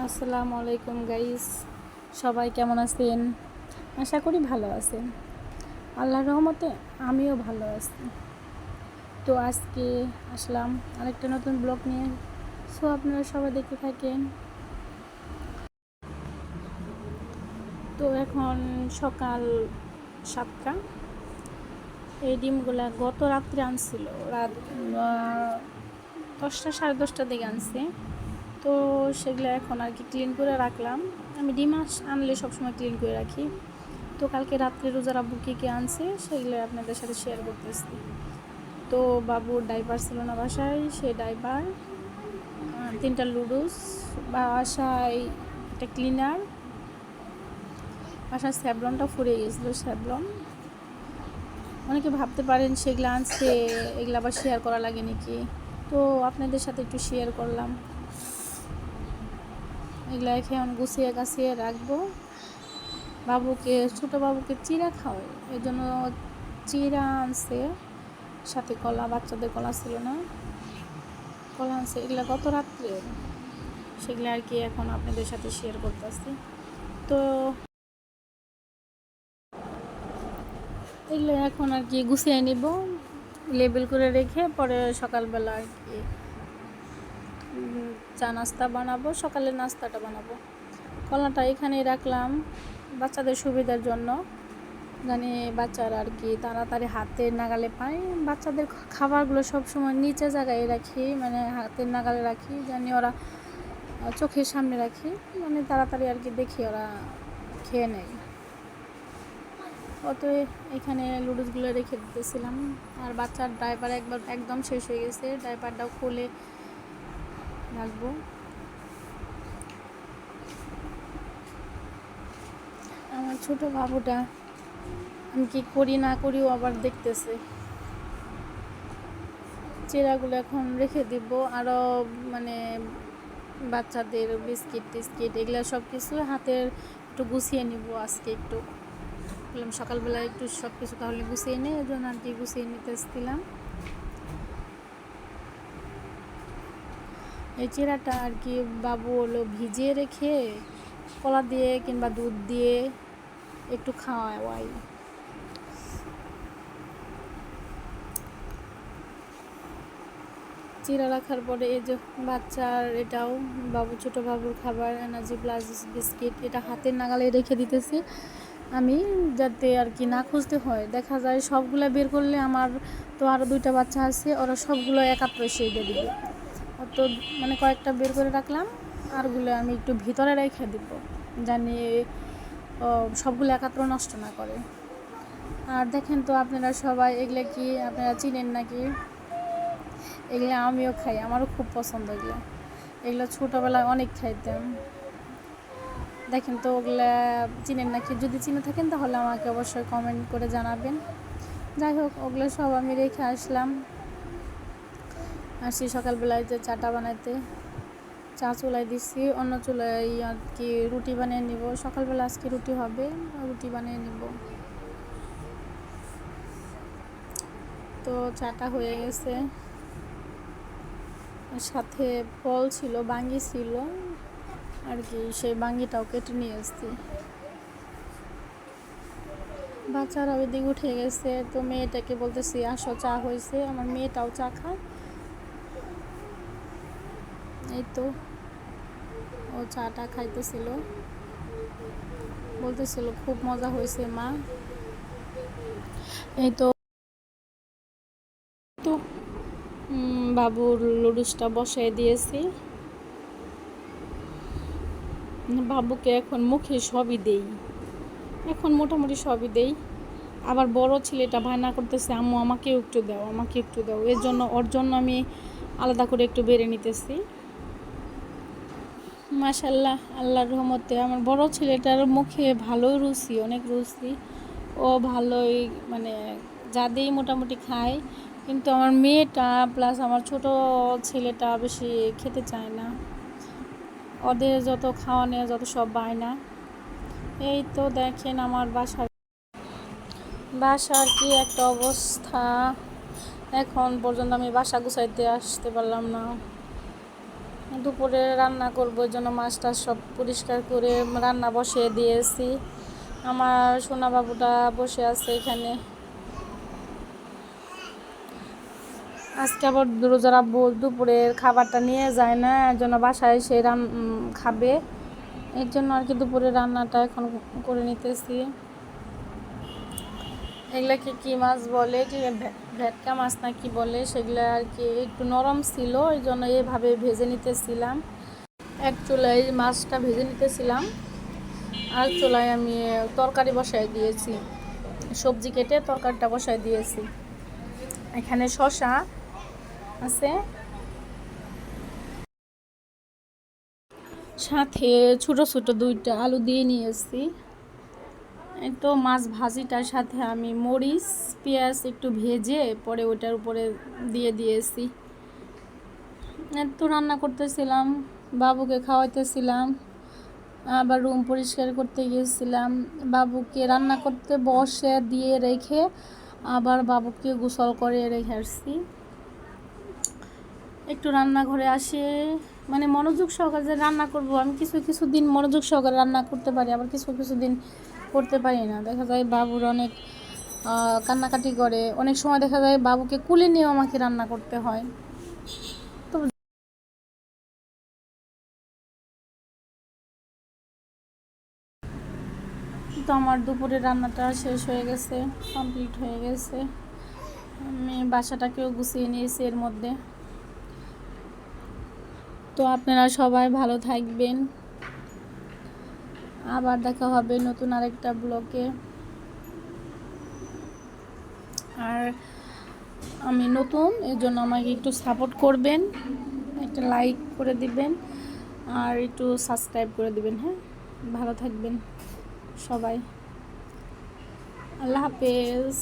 আসসালামু আলাইকুম গাইস, সবাই কেমন আছেন? আশা করি ভালো আছেন। আল্লাহর রহমতে আমিও ভালো আছি। তো আজকে আসলাম আরেকটা নতুন ব্লগ নিয়ে। সো আপনারা সবাই দেখতে থাকেন। তো এখন সকাল 7টা। এই ডিমগুলা গত রাত্রে আনছিল, রাত 10টা 10:30টার দিকে আনছে। তো সেগুলো এখন আর কি ক্লিন করে রাখলাম। আমি ডিম আনলে সবসময় ক্লিন করে রাখি। তো কালকে রাত্রে রোজার আব্বু কী আনছে সেগুলো আপনাদের সাথে শেয়ার করতেছি। তো বাবুর ডাইপার ছিল না বাসায়, সেই ডাইপার, 3টা লুডুস, বাসায় একটা ক্লিনার, বাসার স্যাভলনটা ফুরিয়ে গেছিলো। স্যাভলন অনেকে ভাবতে পারেন সেগুলো আনছে, এগুলো আবার শেয়ার করা লাগে নাকি। তো আপনাদের সাথে একটু শেয়ার করলাম। এগুলো এখন গুছিয়ে গাছিয়ে রাখবো। ছোটো বাবুকে চিড়া খাওয়াই, এই জন্য চিড়া আনছে, সাথে কলা, বাচ্চাদের কলা ছিল না, কলা আনছে। এগুলো গত রাত্রে, সেগুলো আর কি এখন আপনাদের সাথে শেয়ার করতেছি। তো এগুলো এখন আর কি গুছিয়ে নিব, লেবেল করে রেখে পরে সকালবেলা আর কি চা নাস্তা বানাবো, সকালের নাস্তাটা বানাবো। কলাটা এখানেই রাখলাম বাচ্চাদের সুবিধার জন্য, জানি বাচ্চারা আর কি তাড়াতাড়ি হাতের নাগালে পায়। বাচ্চাদের খাবারগুলো সবসময় নিচে জায়গায় রাখি, মানে হাতের নাগালে রাখি, জানি ওরা চোখের সামনে রাখি, মানে তাড়াতাড়ি আর কি দেখি ওরা খেয়ে নেয়। অত এখানে লুডুসগুলো রেখে দিতেছিলাম। আর বাচ্চার ডাইপার একদম শেষ হয়ে গেছে, ডাইপারটাও খুলে রাখবো। আমার ছোট বাবুটা আমি কি করি না করিও আবার দেখতেছে। চিড়াগুলো এখন রেখে দিব, আরও মানে বাচ্চাদের বিস্কিট টিস্কিট এগুলো সব কিছু হাতের একটু গুছিয়ে নিব আজকে। একটু বললাম সকালবেলা একটু সব কিছু তাহলে গুছিয়ে নিই, এই জন্য আর কি গুছিয়ে নিতে এসেছিলাম। এই চিড়াটা আর কি বাবু হলো ভিজিয়ে রেখে কলা দিয়ে কিংবা দুধ দিয়ে একটু খাওয়াই। চিড়া রাখার পরে এই যে বাচ্চার এটাও ছোটো বাবুর খাবার এনার্জি প্লাস বিস্কিট, এটা হাতের নাগালে রেখে দিতেছি আমি, যাতে আর কি না খুঁজতে হয়। দেখা যায় সবগুলো বের করলে আমার তো আরও 2টা বাচ্চা আছে, ওরা সবগুলো একাত্র এসে দিয়ে দিবে। তো মানে কয়েকটা বের করে রাখলাম, আরগুলো আমি একটু ভিতরে রেখে দিব, জানি সবগুলো একাত্র নষ্ট না করে। আর দেখেন তো আপনারা সবাই এগুলো কি আপনারা চিনেন নাকি? এগুলো আমিও খাই, আমারও খুব পছন্দ। এগুলো ছোটোবেলায় অনেক খাইতাম। দেখেন তো ওগুলা চিনেন নাকি? যদি চিনে থাকেন তাহলে আমাকে অবশ্যই কমেন্ট করে জানাবেন। যাই হোক, ওগুলো সব আমি রেখে আসছি সকালবেলায় যে চাটা বানাইতে। চা চুলায় দিচ্ছি, অন্য চুলায় আর কি রুটি বানিয়ে নিব। সকালবেলা আজকে রুটি হবে, রুটি বানিয়ে নিব। তো চাটা হয়ে গেছে, সাথে ফল ছিল, বাঙ্গি ছিল আর কি, সেই বাঙ্গিটাও কেটে নিয়ে এসেছি। বাচ্চারা ওইদিকে উঠে গেছে, তো মেয়েটাকে বলতেছি আসো চা হয়েছে, আমার মেয়েটাও চা খায়। এই তো ও চাটা খাইতেছিল, বলতেছিল খুব মজা হয়েছে মা। এই তো তো বাবুর লুডুসটা বসাই দিয়েছি। বাবুকে এখন মুখে সবই দেই, এখন মোটামুটি সবই দেই। আবার বড় ছেলেটা বায়না করতেছে আম্মু আমাকে একটু দাও, আমাকে একটু দাও, এর জন্য ওর জন্য আমি আলাদা করে একটু বেড়ে নিতেছি। মাশাল্লাহ, আল্লাহর রহমতে আমার বড় ছেলেটার মুখে ভালোই রুচি, অনেক রুচি, ও ভালোই মানে যা দিই মোটামুটি খায়। কিন্তু আমার মেয়েটা প্লাস আমার ছোট ছেলেটা বেশি খেতে চায় না, ওদের যত খাওয়া নেওয়া যত সব বায়না। এই তো দেখেন আমার বাসার কি একটা অবস্থা। এখন পর্যন্ত আমি বাসা গুছাইতে আসতে পারলাম না। দুপুরে রান্না করবো, ওই জন্য মাছটা সব পরিষ্কার করে রান্না বসিয়ে দিয়েছি। আমার সোনা বাবুটা বসে আছে এখানে। আজকে আবার রোজার আব্বু দুপুরের খাবারটা নিয়ে যায় না, এর জন্য বাসায় সে খাবে, এর জন্য আর কি দুপুরে রান্নাটা এখন করে নিতেছি। এগুলাকে কি মাছ বলে, ভেটকা মাছ না কি বলে, সেগুলো আর কি একটু নরম ছিল, এই জন্য এইভাবে ভেজে নিতেছিলাম। এক চুলায় মাছটা ভেজে নিতেছিলাম, আর চুলায় আমি তরকারি বসাই দিয়েছি, সবজি কেটে তরকারিটা বসাই দিয়েছি। এখানে শসা আছে, সাথে ছোট ছোট 2টা আলু দিয়ে নিয়েছি। এই তো মাছ ভাজিটার সাথে আমি মরিচ পেঁয়াজ একটু ভেজে পরে ওটার উপরে দিয়ে দিয়েছি। তো রান্না করতেছিলাম, বাবুকে খাওয়াইতেছিলাম, আবার রুম পরিষ্কার করতে গিয়েছিলাম। বাবুকে রান্না করতে বসে দিয়ে রেখে আবার বাবুকে গোসল করে রেখে আসছি। একটু রান্নাঘরে আসে মানে মনোযোগ সহকারে যে রান্না করব, আমি কিছু কিছু দিন মনোযোগ সহকারে রান্না করতে পারি, আবার কিছু কিছু দিন করতে পারি না। দেখা যায় বাবুর অনেক কান্নাকাটি করে, অনেক সময় দেখা যায় বাবুকে কুলে নিয়েও আমাকে রান্না করতে হয়। তো তো আমার দুপুরের রান্নাটা শেষ হয়ে গেছে, কমপ্লিট হয়ে গেছে। আমি বাসাটাকেও গুছিয়ে নিয়েছি এর মধ্যে। তো আপনারা সবাই ভালো থাকবেন, আবার দেখা হবে নতুন আরেকটা ব্লগে। আর আমি নতুন, এর জন্য আমাকে একটু সাপোর্ট করবেন, একটা লাইক করে দিবেন আর একটু সাবস্ক্রাইব করে দিবেন। হ্যাঁ, ভালো থাকবেন সবাই, আল্লাহ হাফেজ।